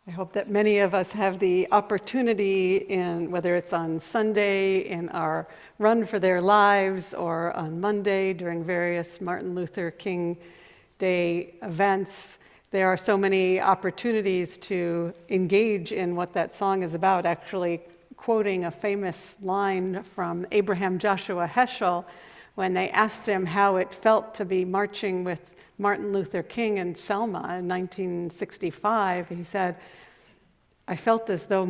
I hope that many of us have the opportunity, in whether it's on Sunday in our Run for Their Lives or on Monday during various Martin Luther King Day events. There are so many opportunities to engage in what that song is about, actually quoting a famous line from Abraham Joshua Heschel when they asked him how it felt to be marching with Martin Luther King in Selma in 1965. He said, I felt as though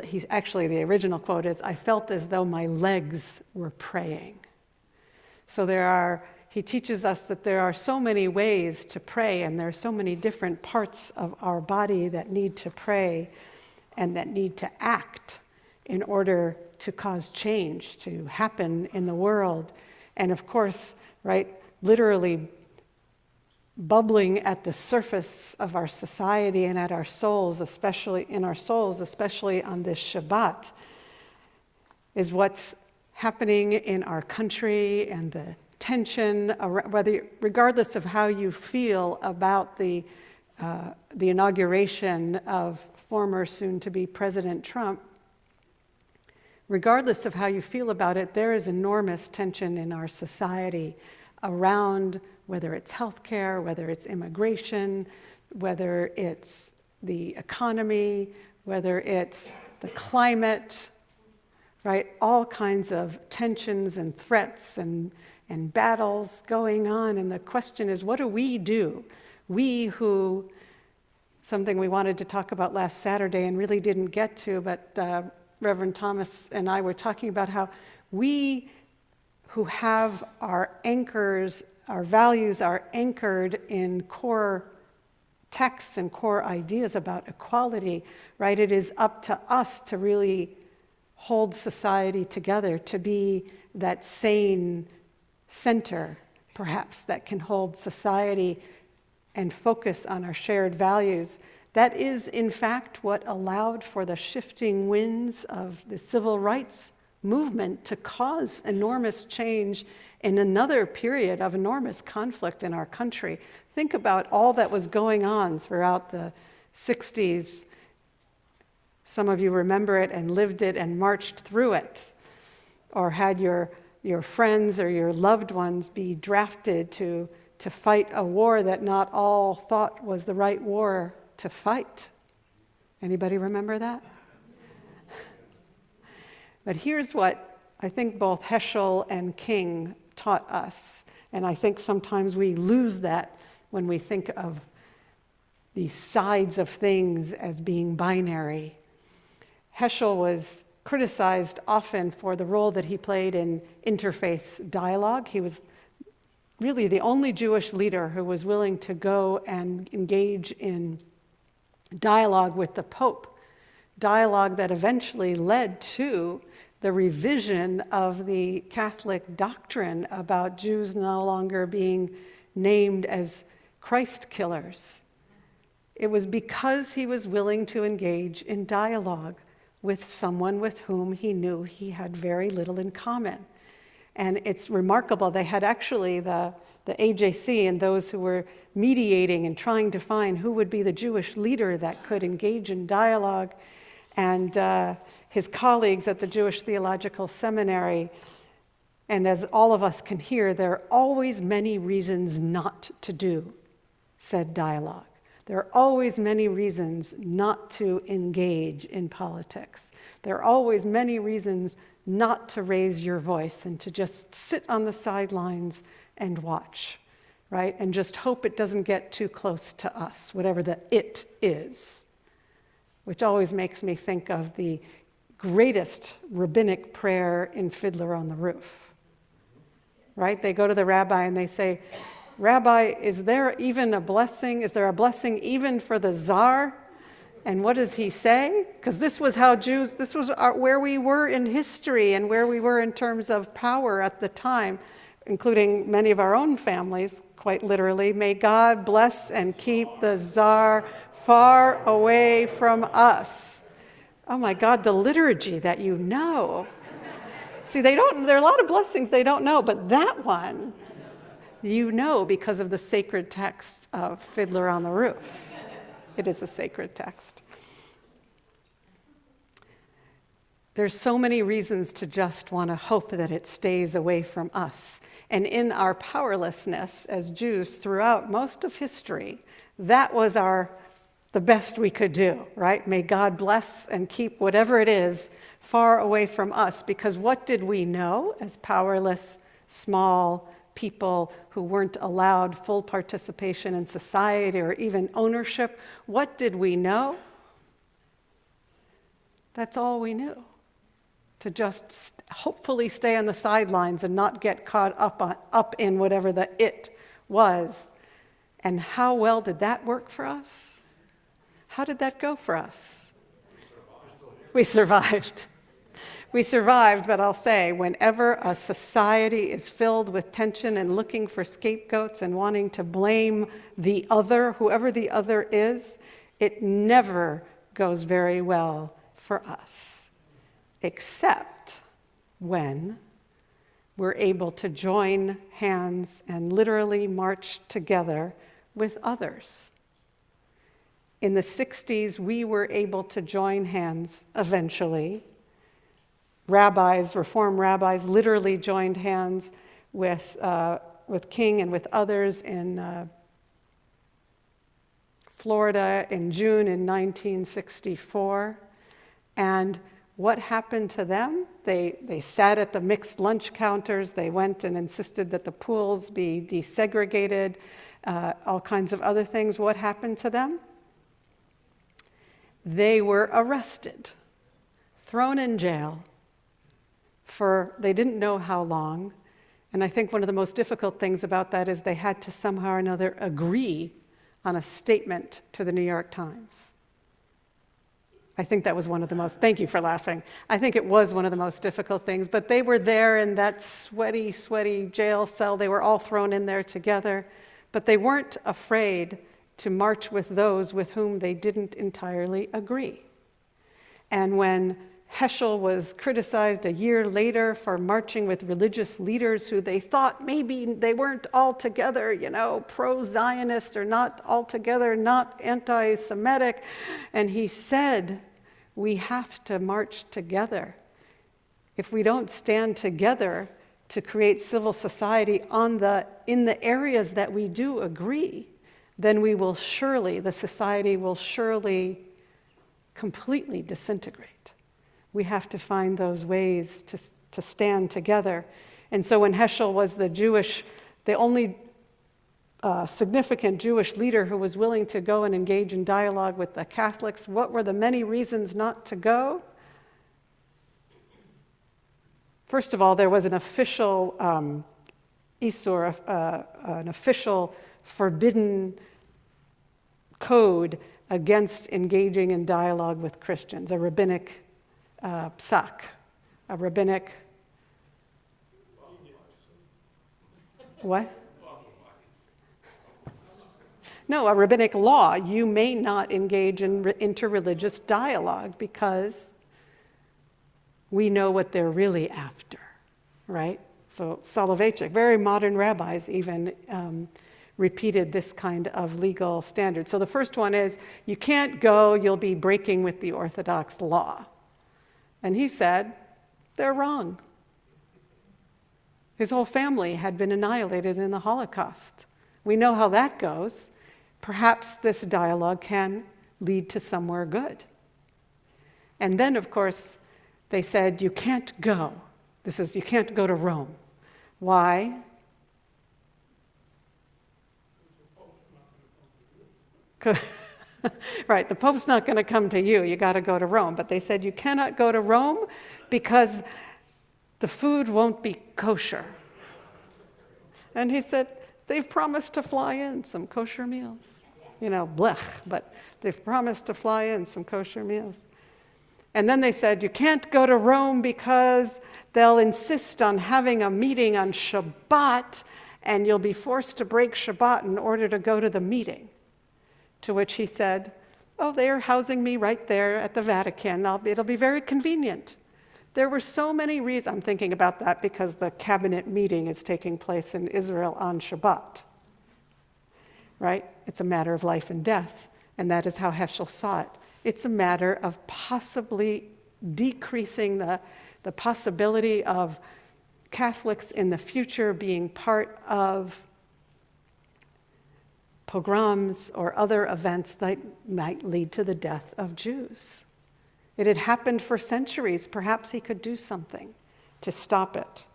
he's actually, the original quote is, I felt as though my legs were praying. So he teaches us that there are so many ways to pray, and there are so many different parts of our body that need to pray and that need to act in order to cause change to happen in the world. And of course, right, literally bubbling at the surface of our society and at our souls, especially in our souls, especially on this Shabbat, is what's happening in our country and the tension, regardless of how you feel about the inauguration of former soon-to-be President Trump. Regardless of how you feel about it, there is enormous tension in our society around whether it's healthcare, whether it's immigration, whether it's the economy, whether it's the climate, right? All kinds of tensions and threats and battles going on. And the question is, what do? We who, something we wanted to talk about last Saturday and really didn't get to, but Reverend Thomas and I were talking about how we who have our anchors, our values are anchored in core texts and core ideas about equality, right? It is up to us to really hold society together, to be that sane center, perhaps, that can hold society and focus on our shared values. That is, in fact, what allowed for the shifting winds of the civil rights movement to cause enormous change in another period of enormous conflict in our country. Think about all that was going on throughout the 60s. Some of you remember it and lived it and marched through it, or had your friends or your loved ones be drafted to fight a war that not all thought was the right war to fight. Anybody remember that? But here's what I think both Heschel and King taught us, and I think sometimes we lose that when we think of these sides of things as being binary. Heschel was criticized often for the role that he played in interfaith dialogue. He was really the only Jewish leader who was willing to go and engage in dialogue with the Pope, dialogue that eventually led to the revision of the Catholic doctrine about Jews no longer being named as Christ killers. It was because he was willing to engage in dialogue with someone with whom he knew he had very little in common. And it's remarkable, they had actually the AJC and those who were mediating and trying to find who would be the Jewish leader that could engage in dialogue. And his colleagues at the Jewish Theological Seminary, and as all of us can hear, there are always many reasons not to do said dialogue. There are always many reasons not to engage in politics. There are always many reasons not to raise your voice and to just sit on the sidelines and watch, right? And just hope it doesn't get too close to us, whatever the it is, which always makes me think of the greatest rabbinic prayer in Fiddler on the Roof, right? They go to the rabbi and they say, Rabbi, is there even a blessing? Is there a blessing even for the czar? And what does he say? Because this was how Jews, this was where we were in history and where we were in terms of power at the time, including many of our own families, quite literally. May God bless and keep the czar far away from us. Oh my God, the liturgy that you know. See, there are a lot of blessings they don't know, but that one, you know, because of the sacred text of Fiddler on the Roof. it is a sacred text. There's so many reasons to just want to hope that it stays away from us. And in our powerlessness as Jews throughout most of history, that was the best we could do, right? May God bless and keep whatever it is far away from us, because what did we know as powerless, small people who weren't allowed full participation in society or even ownership? What did we know? That's all we knew. To just hopefully stay on the sidelines and not get caught up in whatever the it was. And how well did that work for us? How did that go for us? We survived. We survived, but I'll say, whenever a society is filled with tension and looking for scapegoats and wanting to blame the other, whoever the other is, it never goes very well for us, except when we're able to join hands and literally march together with others. In the 60s, we were able to join hands eventually. Rabbis, Reform rabbis, literally joined hands with King and with others in Florida in June in 1964. And what happened to them? They sat at the mixed lunch counters. They went and insisted that the pools be desegregated, all kinds of other things. What happened to them? They were arrested, thrown in jail for they didn't know how long. And I think one of the most difficult things about that is they had to somehow or another agree on a statement to the New York Times. I think that was one of the most, thank you for laughing. I think it was one of the most difficult things, but they were there in that sweaty, sweaty jail cell. They were all thrown in there together, but they weren't afraid to march with those with whom they didn't entirely agree. And when Heschel was criticized a year later for marching with religious leaders who they thought maybe they weren't altogether, pro-Zionist or not altogether, not anti-Semitic, and he said, we have to march together. If we don't stand together to create civil society in the areas that we do agree, then the society will surely completely disintegrate. We have to find those ways to stand together. And so when Heschel was the only significant Jewish leader who was willing to go and engage in dialogue with the Catholics, what were the many reasons not to go? First of all, there was an official isur, an official forbidden code against engaging in dialogue with Christians, a rabbinic psak, a rabbinic, what? No, a rabbinic law. You may not engage in interreligious dialogue because we know what they're really after, right? So Soloveitchik, very modern rabbis even repeated this kind of legal standard. So the first one is, you can't go, you'll be breaking with the Orthodox law. And he said, they're wrong. His whole family had been annihilated in the Holocaust. We know how that goes. Perhaps this dialogue can lead to somewhere good. And then, of course, they said, you can't go. You can't go to Rome. Why? Right, the Pope's not going to come to you. You got to go to Rome. But they said you cannot go to Rome because the food won't be kosher. And he said, they've promised to fly in some kosher meals. Blech, but they've promised to fly in some kosher meals. And then they said, you can't go to Rome because they'll insist on having a meeting on Shabbat, and you'll be forced to break Shabbat in order to go to the meeting. To which he said, oh, they're housing me right there at the Vatican. It'll be very convenient. There were so many reasons. I'm thinking about that because the cabinet meeting is taking place in Israel on Shabbat, right? It's a matter of life and death. and that is how Heschel saw it. It's a matter of possibly decreasing the possibility of Catholics in the future being part of pogroms or other events that might lead to the death of Jews. It had happened for centuries. Perhaps he could do something to stop it.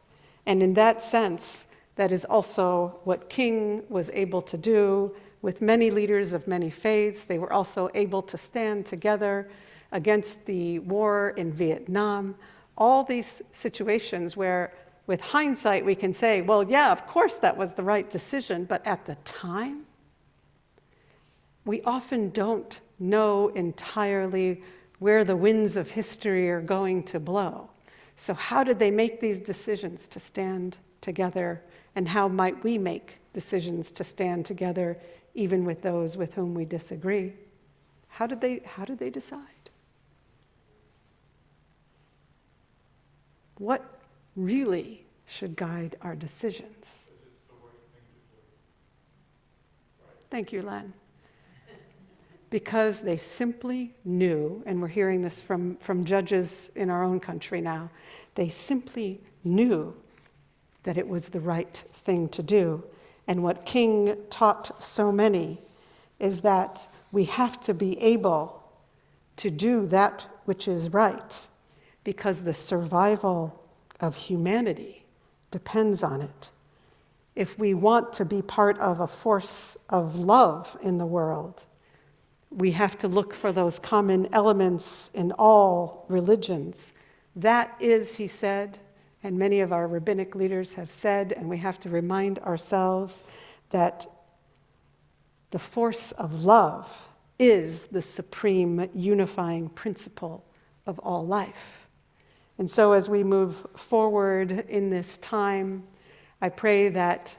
And in that sense, that is also what King was able to do with many leaders of many faiths. They were also able to stand together against the war in Vietnam. All these situations where, with hindsight, we can say, well, yeah, of course that was the right decision, but at the time, we often don't know entirely where the winds of history are going to blow. So how did they make these decisions to stand together, and how might we make decisions to stand together even with those with whom we disagree? How did they decide? What really should guide our decisions? Thank you, Len. Because they simply knew, and we're hearing this from judges in our own country now, they simply knew that it was the right thing to do. And what King taught so many is that we have to be able to do that which is right, because the survival of humanity depends on it. If we want to be part of a force of love in the world, we have to look for those common elements in all religions. That is, he said, and many of our rabbinic leaders have said, and we have to remind ourselves that the force of love is the supreme unifying principle of all life. And so as we move forward in this time, I pray that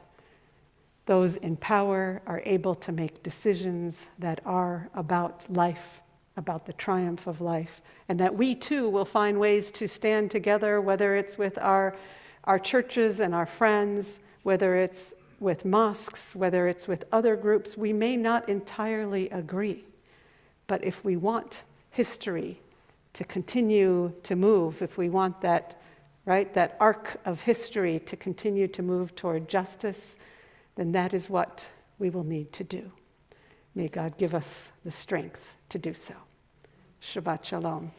those in power are able to make decisions that are about life, about the triumph of life, and that we too will find ways to stand together, whether it's with our churches and our friends, whether it's with mosques, whether it's with other groups. We may not entirely agree, but if we want history to continue to move, if we want that arc of history to continue to move toward justice, then that is what we will need to do. May God give us the strength to do so. Shabbat Shalom.